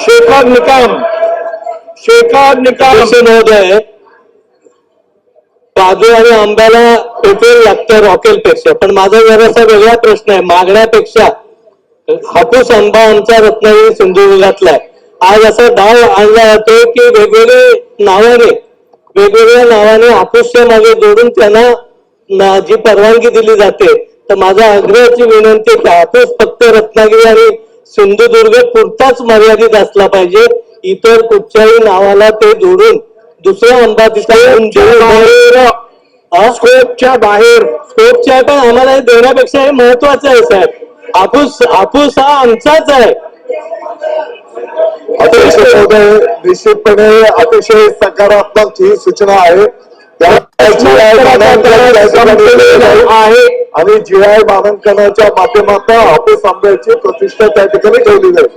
शेखर निकम महोदय, काजू आणि आंब्याला पेट्रोल लागतं रॉकेलपेक्षा, पण माझा जरासा वेगळा प्रश्न आहे. मागण्यापेक्षा हापूस आंबा आमचा रत्नागिरी सिंधुदुर्गातला आहे. आज असा डाव आणला जातो की वेगवेगळ्या नावाने हापूसच्या मागे जोडून त्यांना जी परवानगी दिली जाते. तर माझा आग्रहाची विनंती की हापूस फक्त रत्नागिरी आणि सिंधुदुर्ग पुरताच मर्यादित असला पाहिजे. इतर कुठच्याही नावाला ते जोडून दुसरा आंबा स्कोपच्या बाहेर पण आम्हाला देण्यापेक्षा हे महत्वाचं आहे साहेब. हापूस हा आमचाच आहे. निश्चितपणे अतिशय सकारात्मक ही सूचना आहे आणि GI मानांकनाच्या माध्यमातून हापूस आंब्याची प्रतिष्ठा त्या ठिकाणी ठेवली जाईल.